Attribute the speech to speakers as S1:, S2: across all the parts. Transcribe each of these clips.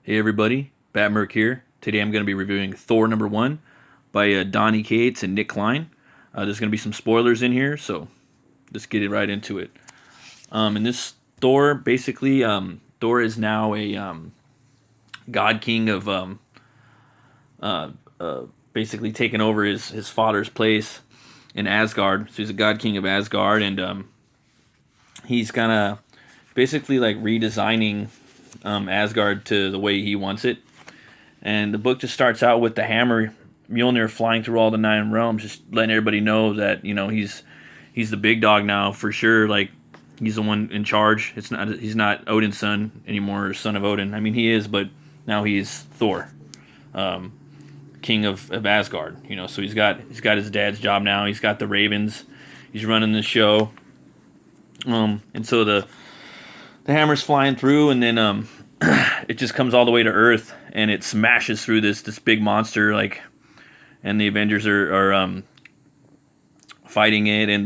S1: Hey everybody, Batmerk here. Today I'm going to be reviewing Thor number 1 by Donnie Cates and Nick Klein. There's going to be some spoilers in here, so let's get it right into it. In this Thor, basically, Thor is now a god king of uh, basically taking over his father's place in Asgard. So he's a god king of Asgard, and he's kind of basically like redesigning Asgard to the way he wants it. And the book just starts out with the hammer Mjolnir flying through all the 9 realms, just letting everybody know that he's the big dog now for sure. Like he's the one in charge. He's not Odin's son anymore, or son of Odin. I mean he is, but now he's Thor, king of Asgard. So he's got his dad's job now. He's got the Ravens. He's running the show. And so the hammer's flying through, and then it just comes all the way to Earth, and it smashes through this big monster, like, and the Avengers are fighting it, and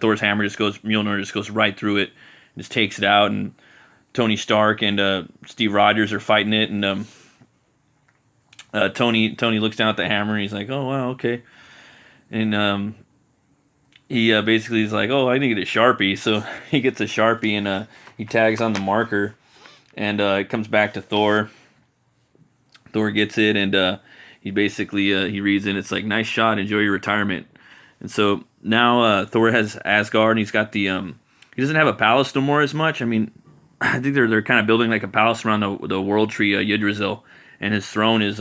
S1: Thor's hammer Mjolnir just goes right through it, just takes it out, and Tony Stark and Steve Rogers are fighting it, and Tony looks down at the hammer, and he's like, oh wow, okay, and he basically is like, oh, I need to get a Sharpie. So he gets a Sharpie, and he tags on the marker, and it comes back to Thor. Thor gets it, and he basically he reads it. It's like, nice shot, enjoy your retirement. And so now Thor has Asgard, and he's got the he doesn't have a palace no more as much. I mean, I think they're kind of building like a palace around the world tree, Yggdrasil, and his throne is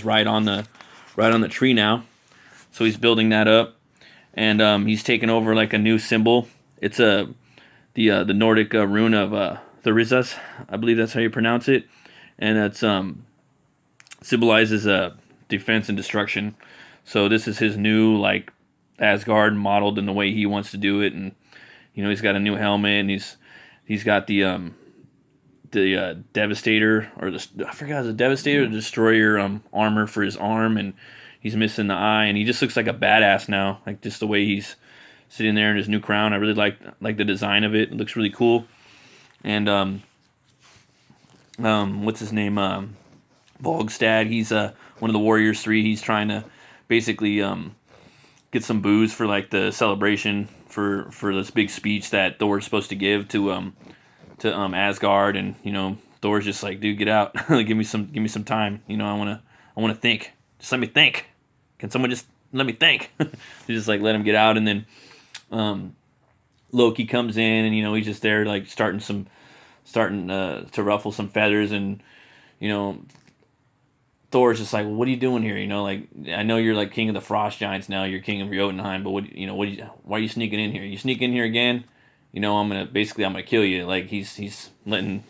S1: right on the tree now. So he's building that up, and he's taken over like a new symbol. It's the Nordic rune of Therizas, I believe that's how you pronounce it, and it's symbolizes defense and destruction. So this is his new like Asgard modeled in the way he wants to do it, and he's got a new helmet, and he's got the Devastator, or I forgot, the Devastator, the Destroyer armor for his arm, and he's missing the eye, and he just looks like a badass now. Like just the way he's sitting there in his new crown. I really like the design of it. It looks really cool. And what's his name? Volgstad. He's one of the Warriors 3. He's trying to basically get some booze for like the celebration for this big speech that Thor's supposed to give to Asgard, and Thor's just like, dude, get out. give me some time. I wanna think. Just let me think. Can someone just let me think? Just like let him get out, and then Loki comes in, and he's just there like starting to ruffle some feathers, and Thor's just like, well, what are you doing here? Like, I know you're like king of the frost giants now, you're king of Jotunheim, but why are you sneaking in here? You sneak in here again, I'm gonna kill you. Like he's letting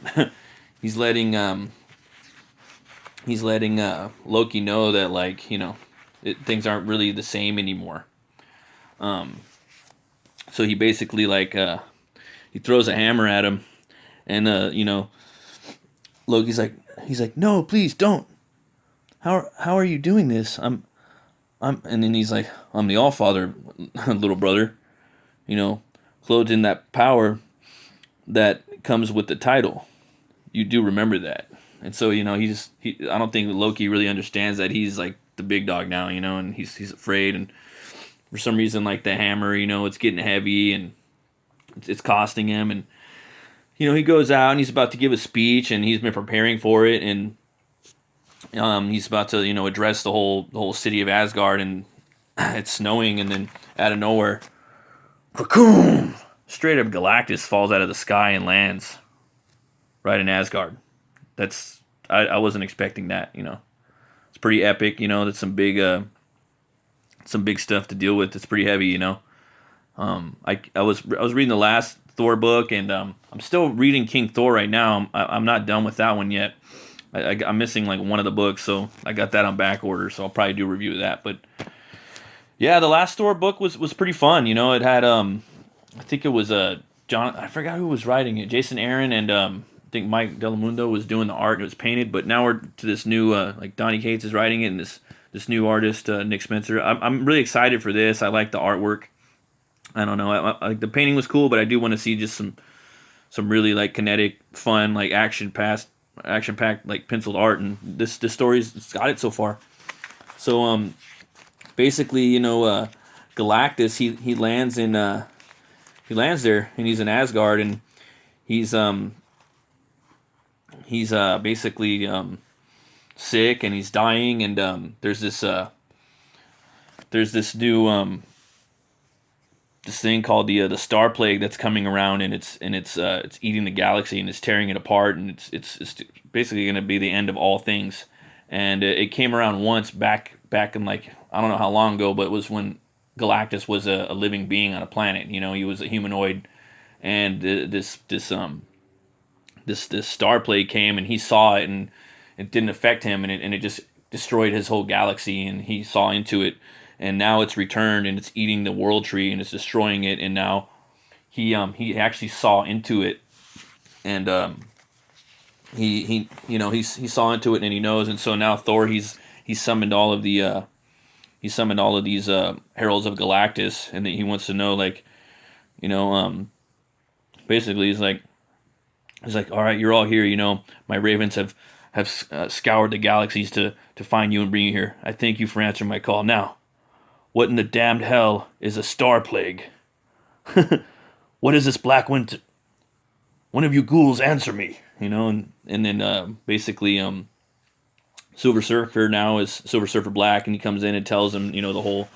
S1: he's letting Loki know that, like, things aren't really the same anymore. So he basically like he throws a hammer at him, and Loki's like, no, please don't. How are you doing this? And then he's like, I'm the Allfather, little brother. Clothed in that power that comes with the title. You do remember that. And so, I don't think Loki really understands that he's like the big dog now, and he's afraid, and for some reason, like the hammer, it's getting heavy, and it's costing him, and he goes out, and he's about to give a speech, and he's been preparing for it, and he's about to address the whole city of Asgard, and it's snowing, and then out of nowhere, Krakoom! Straight up Galactus falls out of the sky and lands right in Asgard. I wasn't expecting that. It's pretty epic. That's some big stuff to deal with. It's pretty heavy. I was reading the last Thor book, and I'm still reading King Thor right now. I'm not done with that one yet. I'm missing like one of the books, so I got that on back order. So I'll probably do a review of that. But yeah, the last Thor book was pretty fun. It had I think it was John. I forgot who was writing it. Jason Aaron, and I think Mike Delamundo was doing the art. And it was painted. But now we're to this new like Donnie Cates is writing it, and this new artist Nick Spencer. I'm really excited for this. I like the artwork. I don't know. I the painting was cool, but I do want to see just some really like kinetic, fun, like action packed like penciled art, and this story's it's got it so far. So basically, Galactus he lands there, and he's in Asgard, and he's basically sick, and he's dying, and there's this new this thing called the star plague that's coming around, and it's eating the galaxy, and it's tearing it apart, and it's basically going to be the end of all things. And it came around once back in, like, I don't know how long ago, but it was when Galactus was a living being on a planet. He was a humanoid, and this star plague came, and he saw it, and it didn't affect him, and it just destroyed his whole galaxy, and he saw into it, and now it's returned, and it's eating the world tree, and it's destroying it, and now he actually saw into it, and he saw into it, and he knows, and so now Thor he's summoned all of these heralds of Galactus, and he wants to know, like, basically he's like, all right, you're all here. My ravens have scoured the galaxies to find you and bring you here. I thank you for answering my call. Now, what in the damned hell is a star plague? What is this black winter? One of you ghouls answer me. And then basically Silver Surfer now is Silver Surfer Black, and he comes in and tells him the whole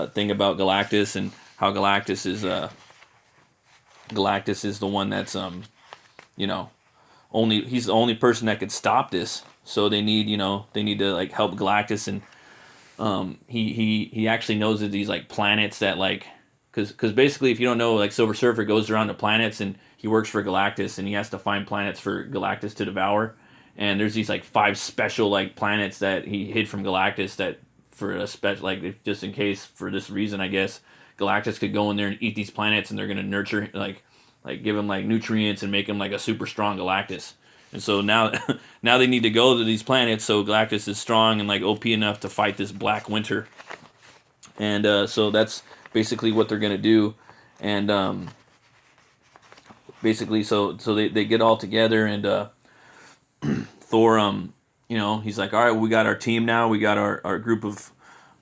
S1: thing about Galactus, and how Galactus is the one that's he's the only person that could stop this. So they need to like help Galactus, and he actually knows that these like planets that, like, because basically, if you don't know, like, Silver Surfer goes around to planets, and he works for Galactus, and he has to find planets for Galactus to devour. And there's these like 5 special like planets that he hid from Galactus, that for a special, like, just in case, for this reason, I guess Galactus could go in there and eat these planets, and they're gonna nurture, like give him like nutrients and make him like a super strong Galactus. And so now now they need to go to these planets so Galactus is strong and like OP enough to fight this Black Winter. And so that's basically what they're gonna do. And basically, so they get all together, and Thor, he's like, all right, we got our team now. We got our group of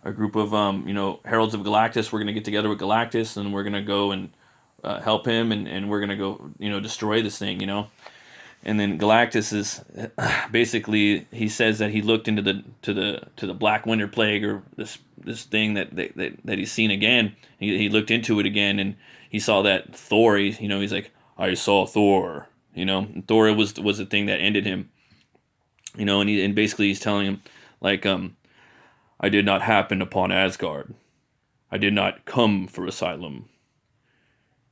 S1: heralds of Galactus. We're gonna get together with Galactus, and we're gonna go and help him, and we're gonna go destroy this thing. And then Galactus is basically, he says that he looked into the Black Winter Plague, or this thing that he's seen again. He looked into it again, and he saw that Thor. He's like, I saw Thor. And Thor was the thing that ended him. And basically he's telling him, like, I did not happen upon Asgard. I did not come for asylum.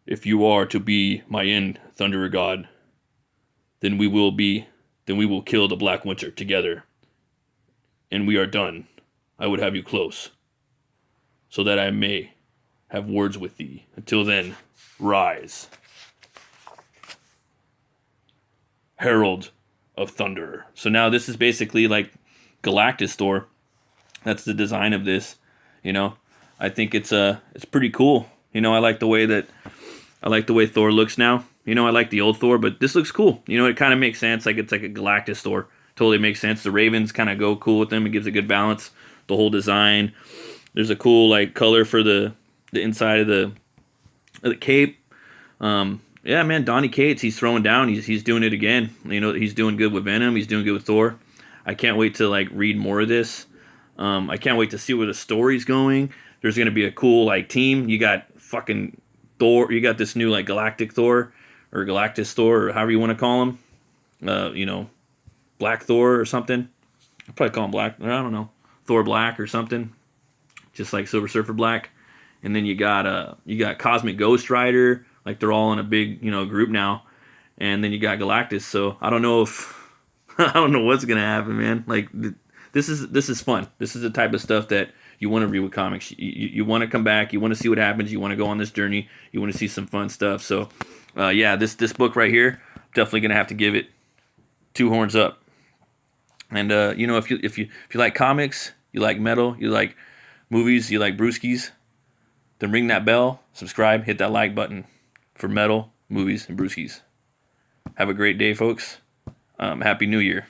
S1: If you are to be my end, Thunderer God, then we will kill the Black Winter together. And we are done. I would have you close, so that I may have words with thee. Until then, rise. Herald of Thunder. So now this is basically like Galactus Thor. That's the design of this. I think it's pretty cool. I like the way Thor looks now. I like the old Thor, but this looks cool. It kind of makes sense. Like, it's like a Galactus Thor. Totally makes sense. The ravens kind of go cool with them. It gives a good balance. The whole design. There's a cool like color for the inside of the cape. Yeah, man, Donny Cates, he's throwing down. He's doing it again. He's doing good with Venom. He's doing good with Thor. I can't wait to like read more of this. I can't wait to see where the story's going. There's gonna be a cool like team. You got fucking Thor. You got this new like Galactic Thor, or Galactus Thor, or however you want to call him. Black Thor or something. I'll probably call him Black. I don't know, Thor Black or something. Just like Silver Surfer Black. And then you got Cosmic Ghost Rider. Like, they're all in a big group now. And then you got Galactus. So I don't know what's gonna happen, man. Like, this is fun. This is the type of stuff that you want to read with comics. You want to come back. You want to see what happens. You want to go on this journey. You want to see some fun stuff. So, yeah, this book right here, definitely gonna have to give it 2 horns up. And if you like comics, you like metal, you like movies, you like brewskis, then ring that bell, subscribe, hit that like button for metal, movies, and brewskis. Have a great day, folks. Happy New Year.